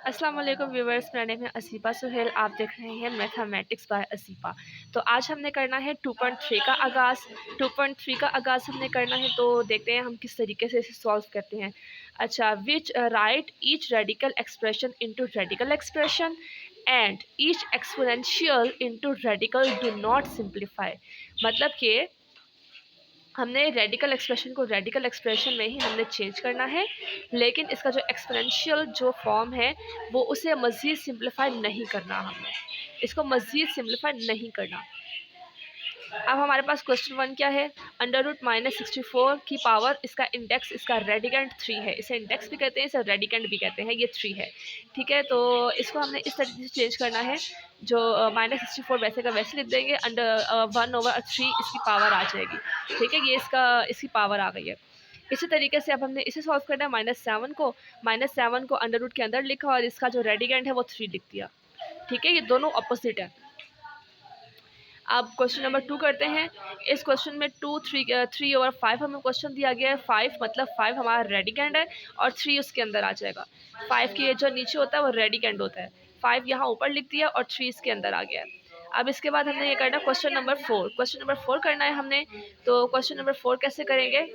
अस्सलाम वालेकुम व्यूवर्स, मेरा नेम है असीफ़ा सुहेल। आप देख रहे हैं मैथमेटिक्स बाय असीफ़ा। तो आज हमने करना है 2.3 का आगाज़। 2.3 का आगाज़ हमने करना है, तो देखते हैं हम किस तरीके से इसे सॉल्व करते हैं। अच्छा, which write each radical expression into radical expression and each exponential into radical, do not simplify. मतलब कि हमने रेडिकल एक्सप्रेशन को रेडिकल एक्सप्रेशन में ही हमने चेंज करना है, लेकिन इसका जो एक्सपोनेंशियल जो फॉर्म है वो उसे मज़ीद सिंप्लीफाई नहीं करना। हमने इसको मज़ीद सिंप्लीफाई नहीं करना। अब हमारे पास क्वेश्चन वन क्या है, √-64 की पावर, इसका इंडेक्स, इसका रेडिकेंड 3 है। इसे इंडेक्स भी कहते हैं, इसे रेडिकेंड भी कहते हैं, ये 3 है। ठीक है, तो इसको हमने इस तरीके से चेंज करना है, जो -64 वैसे का वैसे लिख देंगे, अंडर 1/3 इसकी पावर आ जाएगी। ठीक है, ये इसकी पावर आ गई है। इसी तरीके से अब हमने इसे सॉल्व करना है, -7 को अंडर रूट के अंदर लिखा और इसका जो रेडिकेंड है वो 3 लिख दिया। ठीक है, ये दोनों अपोजिट है। अब क्वेश्चन नंबर 2 करते हैं। इस क्वेश्चन में 3/5 हमें क्वेश्चन दिया गया है। 5 मतलब 5 हमारा रेडिकेंड है और 3 उसके अंदर आ जाएगा। 5 के जो नीचे होता है वो रेडिकेंड होता है। 5 यहाँ ऊपर लिख दिया और 3 इसके अंदर आ गया है। अब इसके बाद हमने ये करना क्वेश्चन नंबर 4। क्वेश्चन नंबर 4 करना है हमने, तो क्वेश्चन नंबर 4 कैसे करेंगे।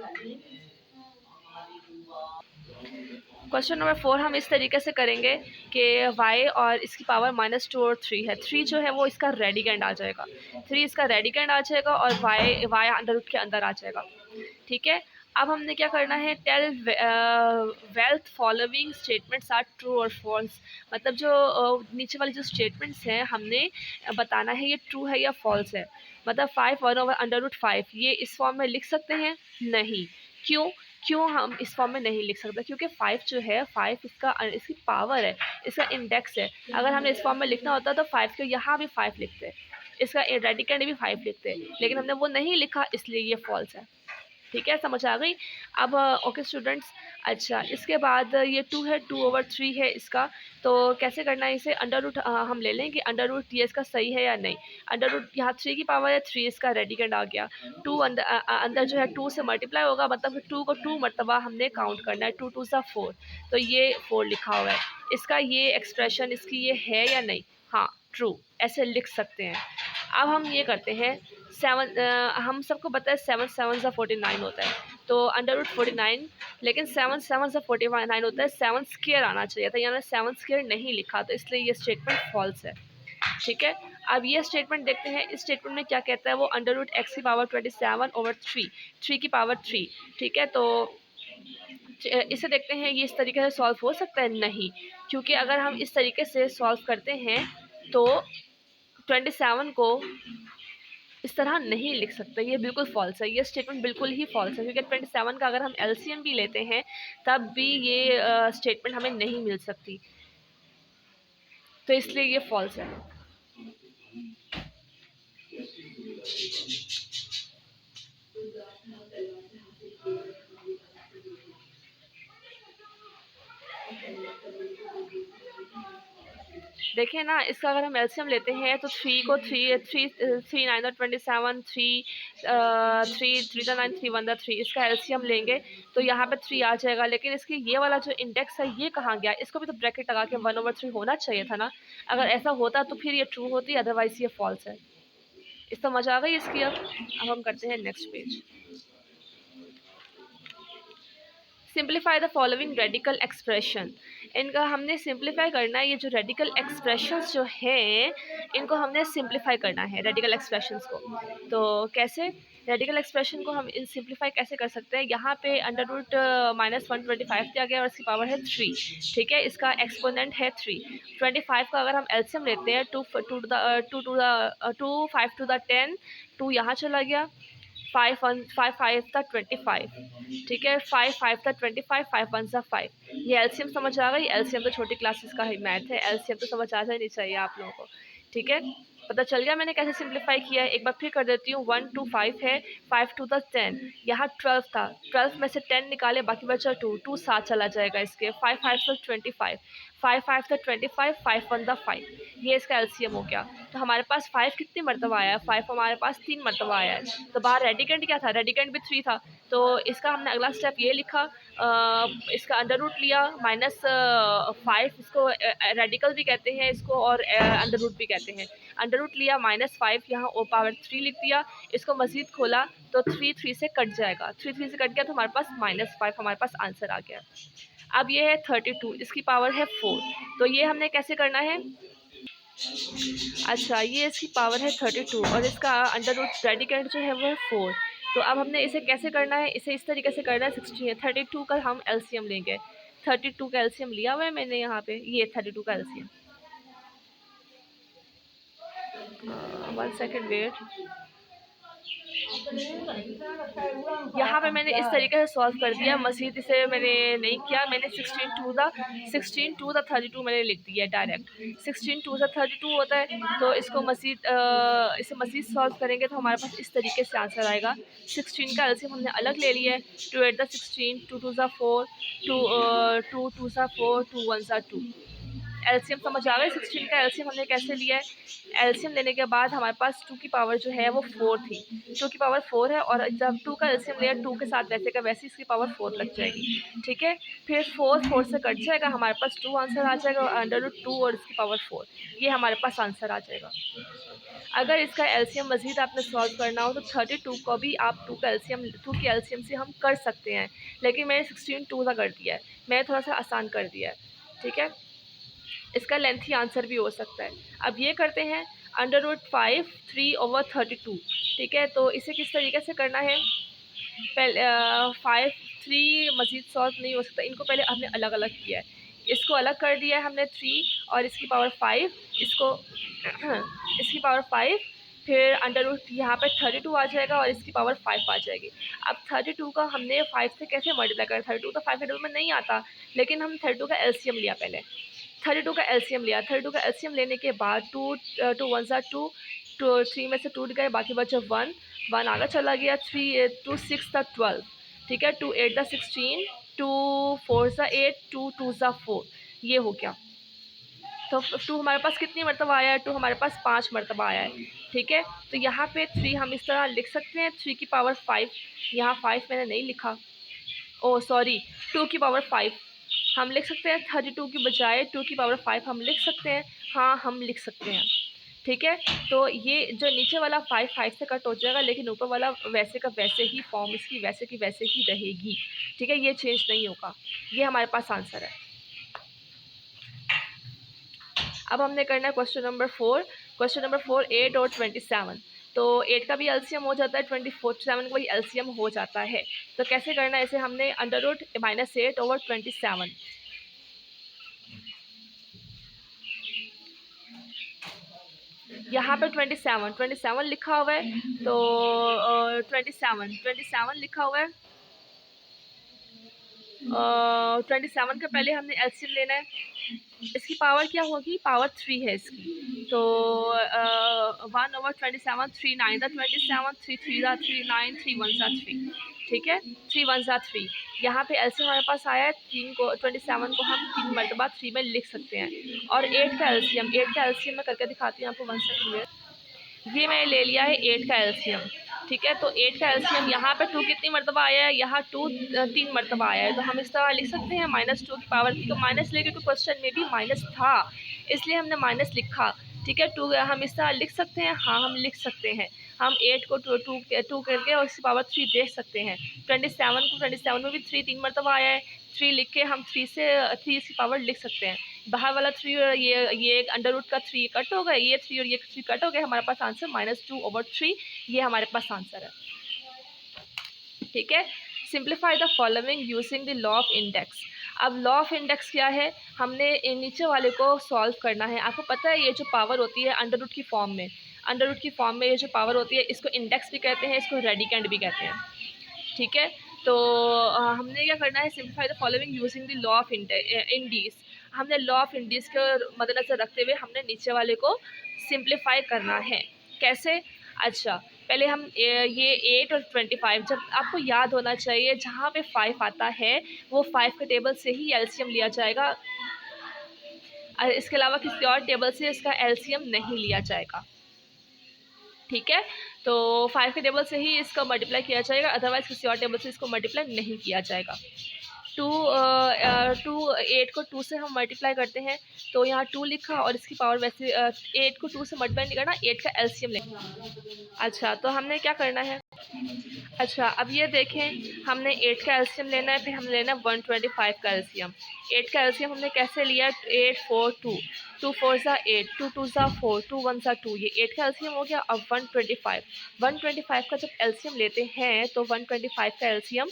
क्वेश्चन नंबर 4 हम इस तरीके से करेंगे कि y और इसकी पावर -2 और 3 है। 3 जो है वो इसका रेडिकेंड आ जाएगा, 3 इसका रेडिकेंड आ जाएगा और y अंडर रूट के अंदर आ जाएगा। ठीक है, अब हमने क्या करना है, टेल वेल्थ फॉलोइंग स्टेटमेंट्स आर ट्रू और फॉल्स। मतलब जो नीचे वाली जो स्टेटमेंट्स हैं हमने बताना है ये ट्रू है या फॉल्स है। मतलब 5 ये इस फॉर्म में लिख सकते हैं, नहीं। क्यों क्यों हम इस फॉर्म में नहीं लिख सकते, क्योंकि 5 जो है, 5 इसकी पावर है, इसका इंडेक्स है। अगर हमने इस फॉर्म में लिखना होता तो 5 को यहाँ भी 5 लिखते, इसका रेडिकेंड भी 5 लिखते, लेकिन हमने वो नहीं लिखा, इसलिए ये फॉल्स है। ठीक है, समझ आ गई। अब ओके स्टूडेंट्स, अच्छा इसके बाद ये 2 है, 2/3 है इसका। तो कैसे करना है इसे, अंडर रूट हम ले लें कि अंडर रूट ये इसका सही है या नहीं। अंडर रूट यहाँ 3 की पावर है, 3 इसका रेडिकेंड आ गया। 2 अंदर जो है 2 से मल्टीप्लाई होगा, मतलब 2 को 2 मरतबा हमने काउंट करना है। 2 2 सा 4, तो ये 4 लिखा हुआ है। इसका ये एक्सप्रेशन इसकी ये है या नहीं, हाँ ट्रू, ऐसे लिख सकते हैं। अब हम ये करते हैं, 7 हम सबको पता है 7 7 सा 49 होता है, तो अंडर रूट 49, लेकिन 7 7 सा 49 होता है, 7 स्क्वायर आना चाहिए था, यहाँ 7 स्क्वायर नहीं लिखा, तो इसलिए ये स्टेटमेंट फॉल्स है। ठीक है, अब ये स्टेटमेंट देखते हैं। इस स्टेटमेंट में क्या कहता है वो, अंडर रूट एक्स की पावर 27/3, 3 की पावर 3। ठीक है, तो इसे देखते हैं, ये इस तरीके से सॉल्व हो सकता है, नहीं, क्योंकि अगर हम इस तरीके से सॉल्व करते हैं तो 27 को इस तरह नहीं लिख सकते, ये बिल्कुल फॉल्स है, ये स्टेटमेंट बिल्कुल ही फॉल्स है, क्योंकि 27 का अगर हम एलसीएम भी लेते हैं तब भी ये स्टेटमेंट हमें नहीं मिल सकती, तो इसलिए ये फॉल्स है। देखिए ना, इसका अगर हम एलसीएम लेते हैं तो 3 को 3 3 3 9 27, 3 3 3 9 3 1 3, इसका एलसीएम लेंगे तो यहाँ पे 3 आ जाएगा, लेकिन इसकी ये वाला जो इंडेक्स है ये कहाँ गया, इसको भी तो ब्रैकेट लगा के 1/3 होना चाहिए था ना। अगर ऐसा होता तो फिर ये ट्रू होती, अदरवाइज ये फॉल्स है। इस समझ आ गई इसकी। अब हम करते हैं next page. Simplify the following radical expression. इनका हमने सिंप्लीफाई करना है, ये जो रेडिकल एक्सप्रेशंस जो हैं इनको हमने सिंप्लीफाई करना है, रेडिकल एक्सप्रेशंस को। तो कैसे, रेडिकल एक्सप्रेशन को हम सिंप्लीफाई कैसे कर सकते हैं, यहाँ पे अंडर रूट -125 दिया गया और इसकी पावर है 3। ठीक है, इसका एक्सपोनेंट है 3। 25 का अगर हम एलसीएम लेते हैं, 2 5 टू द 10, 2 यहाँ चला गया, 5 5 5 था 25। ठीक है, 5 5 था 25, 5 1 सा 5। ये एलसीएम समझ आ गई। एलसीएम तो छोटी क्लासेस का ही मैथ है, एलसीएम तो समझ आ जानी चाहिए आप लोगों को। ठीक है, पता चल गया मैंने कैसे सिंप्लीफाई किया है। एक बार फिर कर देती हूँ। 1 2 5 है, 5 2 था 10, यहाँ 12 था, 12 में से 10 निकाले, बाकी बचा 2, 2 साथ चला जाएगा इसके, 5 5 + 25, 5 5 द 25, 5 1 द 5, ये इसका एलसीएम हो गया। तो हमारे पास 5 कितनी मरतबा आया है, 5 हमारे पास 3 मरतबा आया है। तो बाहर रेडिकेंट क्या था, रेडिकेंट भी 3 था। तो इसका हमने अगला स्टेप ये लिखा, इसका अंडर रूट लिया, -5, इसको रेडिकल भी कहते हैं इसको, और अंडर रूट भी कहते हैं। अंडर रूट लिया, -5 यहाँ ओ पावर 3 लिख दिया, इसको मज़ीद खोला तो 3 3 से कट जाएगा, 3 3 से कट गया तो हमारे पास -5 हमारे पास आंसर आ गया। अब ये है 32, इसकी पावर है 4। तो ये हमने कैसे करना है, अच्छा ये इसकी पावर है 32 और इसका अंडर रूट रेडिकेंट जो है वो है 4। तो अब हमने इसे कैसे करना है, इसे इस तरीके से करना है, 32 का हम एलसीएम लेंगे। 32 का एलसीएम लिया हुआ है मैंने यहाँ पे, ये 32 का एलसीएम, 1 सेकेंड वेट। यहाँ पे मैंने इस तरीके से सॉल्व कर दिया, मज़ीद इसे मैंने नहीं किया, मैंने 16 टू द 32 मैंने लिख दिया डायरेक्ट। 16 टू द 32 होता है, तो इसको इसे मज़ीद सॉल्व करेंगे तो हमारे पास इस तरीके से आंसर आएगा। 16 का एलसीएम हमने अलग ले लिया है, 2 8 द 16, 2 2 ज़ा 4, 2 2 ज़ा 4, 2 1 ज़ा 2। एलसीएम समझ आ गई। 16 का एलसीएम हमने कैसे लिया है, एलसीएम लेने के बाद हमारे पास 2 की पावर जो है वो 4 थी, 2 की पावर 4 है, और जब 2 का एलसीएम लिया 2 के साथ वैसे का वैसे इसकी पावर 4 लग जाएगी, ठीक है। फिर 4 से कट जाएगा, हमारे पास 2 आंसर आ जाएगा, और अंडर रूट 2 और इसकी पावर 4, ये हमारे पास आंसर आ जाएगा। अगर इसका एलसीएम मज़ीद आपने सॉल्व करना हो तो 32 को भी आप 2 के एलसीएम से हम कर सकते हैं, लेकिन मैंने 16 2 का कर दिया है, मैंने थोड़ा सा आसान कर दिया है, ठीक है। इसका लेंथी आंसर भी हो सकता है। अब ये करते हैं अंडर रूट 5 3/32, ठीक है। तो इसे किस तरीके से करना है, पहले 5 3 मज़ीद सॉल्व नहीं हो सकता, इनको पहले हमने अलग अलग किया है, इसको अलग कर दिया है हमने 3 और इसकी पावर 5, इसको इसकी पावर 5, फिर अंडर रूट यहाँ पर 32 आ जाएगा और इसकी पावर 5 आ जाएगी। अब 32 का हमने 5 से कैसे मल्टीप्लाई करें, 32 तो 5 टेबल में नहीं आता, लेकिन हम 32 का एलसीएम लिया पहले, 32 का एलसीएम लिया, 32 का एलसीएम लेने के बाद 2 1 ज़ा 2, 3 में से टूट गए, बाकी बचा 1 आगे चला गया, 3 2 6 था 12, ठीक है। 2 8 द 16, 2 4 ज़ा 8, 2 2 ज़ा 4, ये हो गया। तो 2 हमारे पास कितनी मरतबा आया है, 2 हमारे पास 5 मरतबा आया है, ठीक है। तो यहाँ पे 3 हम इस तरह लिख सकते हैं, 3 की पावर 5, यहाँ 5 मैंने नहीं लिखा, ओ सॉरी 2 की पावर 5 हम लिख सकते हैं, 32 की बजाय 2 की पावर 5 हम लिख सकते हैं, हाँ हम लिख सकते हैं, ठीक है। तो ये जो नीचे वाला 5 से कट हो जाएगा, लेकिन ऊपर वाला वैसे का वैसे ही फॉर्म इसकी वैसे की वैसे ही रहेगी, ठीक है, ये चेंज नहीं होगा, ये हमारे पास आंसर है। अब हमने करना है क्वेश्चन नंबर 4। क्वेश्चन नंबर 4 8 और 27, तो 8 का भी एलसीएम हो जाता है, 24 का भी एलसीएम हो जाता है। तो कैसे करना है इसे, हमने अंडर रूट -8/27, यहाँ पर 27 लिखा हुआ है, तो 27 लिखा हुआ है, 27 का पहले हमने एलसीएम लेना है, इसकी पावर क्या होगी, पावर 3 है इसकी, तो 1/27, 3 9 द 27, 3 3 द 3 9, 3 1 ज़ा 3, ठीक है, 3 1 ज़ा 3। यहाँ पे एलसीएम हमारे पास आया है 3 को, 27 को हम 3 मरतबा 3 में लिख सकते हैं। और 8 का एलसीएम मैं करके दिखाती हूँ आपको, 1 सेकेंड, ये मैंने ले लिया है 8 का एलसीएम, ठीक है। तो 8 का एलसीएम यहाँ पे 2 कितनी मरतबा आया है, यहाँ 2 3 मरतबा आया है, तो हम इस तरह लिख सकते हैं -2 की पावर 3, तो माइनस लेके क्योंकि क्वेश्चन में भी माइनस था इसलिए हमने माइनस लिखा, ठीक है। 2 हम इस तरह लिख सकते हैं, हाँ हम लिख सकते हैं, हम 8 को 2 करके और इसकी पावर 3 देख सकते हैं। 27 में भी 3 मरतबा आया है, 3 लिख के हम 3 इसकी पावर लिख सकते हैं। बाहर वाला 3 और ये अंडर रूट का 3 कट हो गए, ये 3 और ये 3 कट हो गए, हमारे पास आंसर -2/3, ये हमारे पास आंसर है, ठीक है। Simplify the following using the law of index. अब लॉ ऑफ इंडेक्स क्या है, हमने नीचे वाले को सॉल्व करना है। आपको पता है ये जो पावर होती है अंडर रूट की फॉर्म में, ये जो पावर होती है इसको इंडेक्स भी कहते हैं, इसको रेडिकेंड भी कहते हैं, ठीक है। तो हमने क्या करना है, simplify the following using the law of Indies. हमने लॉ ऑफ इंडीज के मद्देनजर रखते हुए हमने नीचे वाले को सिंप्लीफाई करना है। कैसे, अच्छा पहले हम ये 8 और 25, जब आपको याद होना चाहिए जहाँ पे 5 आता है वो 5 के टेबल से ही एलसीएम लिया जाएगा, इसके अलावा किसी और टेबल से इसका एलसीएम नहीं लिया जाएगा। ठीक है, तो 5 के टेबल से ही इसका मल्टीप्लाई किया जाएगा, अदरवाइज किसी और टेबल से इसको मल्टीप्लाई नहीं किया जाएगा। 8 को 2 से हम मल्टीप्लाई करते हैं, तो यहाँ 2 लिखा और इसकी पावर वैसे 8 को 2 से मल्टीप्लाई नहीं करना, 8 का एलसीएम लेना। अच्छा, तो हमने क्या करना है, अच्छा अब ये देखें, हमने 8 का एलसीएम लेना है, फिर हमने लेना है 125 का एलसीएम। 8 का एलसीएम हमने कैसे लिया, 8 4 2, 2 4 ज़ा 8, 2 2 ज़ा 4, 2 1 ज़ा 2, ये 8 का एलसीएम हो गया। अब 125 का जब एलसीएम लेते हैं तो 125 का एलसीएम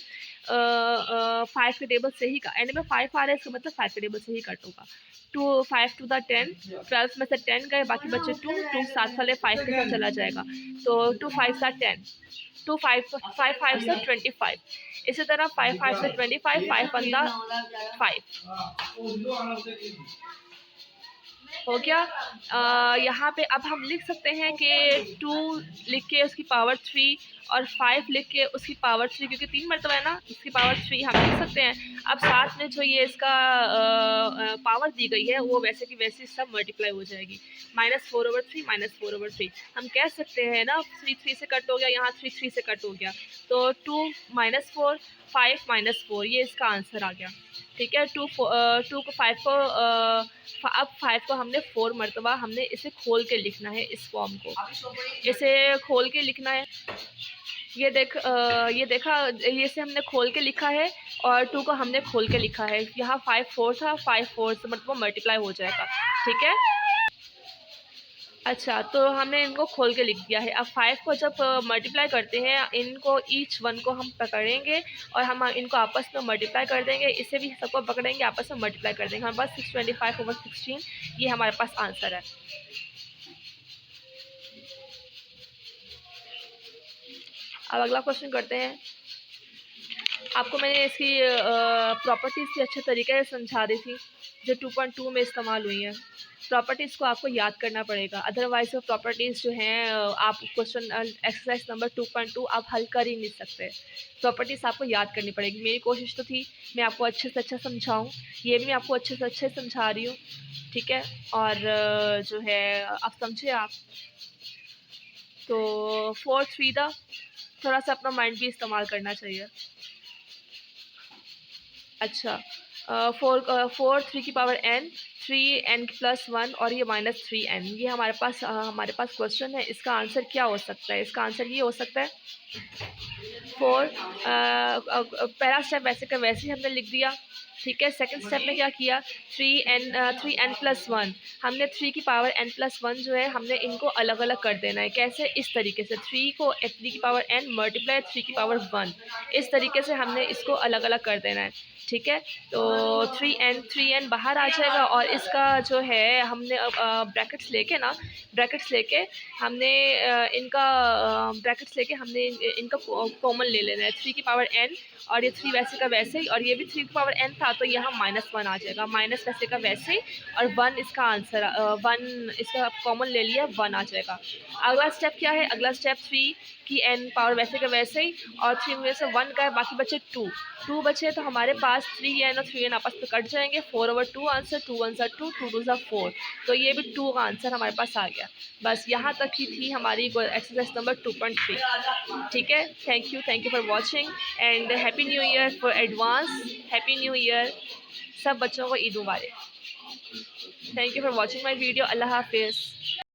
5 के टेबल से ही का, एंड में 5 आ रहा है, इसका मतलब 5 के टेबल से ही कट होगा। 5 टू द 10, 12 में से 10 गए, बाकी बचे 2 साथ वाले 5 के साथ चला जाएगा, तो 2 5 सा 10, 2 5 5 से 25, इसी तरह 5 5 से 25, 5 1 5 हो गया। यहाँ पे अब हम लिख सकते हैं कि 2 लिख के उसकी पावर 3 और 5 लिख के उसकी पावर 3, क्योंकि 3 मरतबा है ना, इसकी पावर 3 हम लिख सकते हैं। अब साथ में जो ये इसका पावर दी गई है वो वैसे की वैसे सब मल्टीप्लाई हो जाएगी, -4/3 -4/3। हम कह सकते हैं ना 3 3 से कट हो गया, यहाँ 3 3 से कट हो गया, तो 2 -4 5 -4, ये इसका आंसर आ गया। ठीक है, 2 को 5 को अब 5 को हमने 4 मरतबा हमने इसे खोल के लिखना है, इस फॉर्म को इसे खोल के लिखना है। ये देखा, ये से हमने खोल के लिखा है और 2 को हमने खोल के लिखा है। यहाँ 5 4 था, 5 4 से मतलब मल्टीप्लाई हो जाएगा। ठीक है, अच्छा तो हमने इनको खोल के लिख दिया है। अब 5 को जब मल्टीप्लाई करते हैं, इनको ईच वन को हम पकड़ेंगे और हम इनको आपस में मल्टीप्लाई कर देंगे, इसे भी सबको पकड़ेंगे, आपस में मल्टीप्लाई कर देंगे, हमारे पास 625/16, ये हमारे पास आंसर है। अब अगला क्वेश्चन करते हैं। आपको मैंने इसकी प्रॉपर्टीज़ भी अच्छे तरीके से समझा दी थी, जो 2.2 में इस्तेमाल हुई हैं। प्रॉपर्टीज़ को आपको याद करना पड़ेगा, अदरवाइज़ वो प्रॉपर्टीज़ जो हैं आप क्वेश्चन एक्सरसाइज नंबर 2.2 आप हल कर ही नहीं सकते। प्रॉपर्टीज़ आपको याद करनी पड़ेगी। मेरी कोशिश तो थी मैं आपको अच्छे से अच्छा समझाऊँ, ये भी मैं आपको अच्छे से अच्छे समझा रही हूँ। ठीक है, और जो है आप समझे आप, तो 4 3 दा थोड़ा सा अपना माइंड भी इस्तेमाल करना चाहिए। अच्छा, 4 3 की पावर n, 3n + 1 और ये -3n, ये हमारे पास क्वेश्चन है। इसका आंसर क्या हो सकता है, इसका आंसर ये हो सकता है 4, पहला स्टेप वैसे का वैसे ही हमने लिख दिया। ठीक है, सेकंड स्टेप में क्या किया, 3n + 1, हमने 3 की पावर n + 1 जो है हमने इनको अलग अलग कर देना है। कैसे, इस तरीके से 3 को 3 की पावर n मल्टीप्लाई 3 की पावर 1, इस तरीके से हमने इसको अलग अलग कर देना है। ठीक है, तो 3n बाहर आ जाएगा और इसका जो है हमने ब्रैकेट्स लेके हमने इनका ब्रैकेट्स लेके हमने इनका कॉमन ले लेना है। 3 की पावर n और ये 3 वैसे का वैसे ही, और ये भी 3 की पावर n था, तो यहाँ -1 आ जाएगा, माइनस वैसे का वैसे ही, और 1 इसका आंसर 1 इसका कॉमन ले लिया, 1 आ जाएगा। अगला स्टेप क्या है, अगला स्टेप 3 की n पावर वैसे का वैसे ही, और 3 में से 1 का है, बाकी बचे 2 बचे, तो हमारे पास 3n और 3n आपस में कट जाएंगे, 4/2 आंसर, 2 1 ज़ा 2, 2 2 ज़ा 4, तो ये भी 2 का आंसर हमारे पास आ गया। बस यहाँ तक ही थी हमारी एक्सरसाइज नंबर 2.3। ठीक है, thank you for watching and happy new year for advance, happy new year, सब बच्चों को ईद मुबारक। Thank you for watching my video, Allah हाफिज़।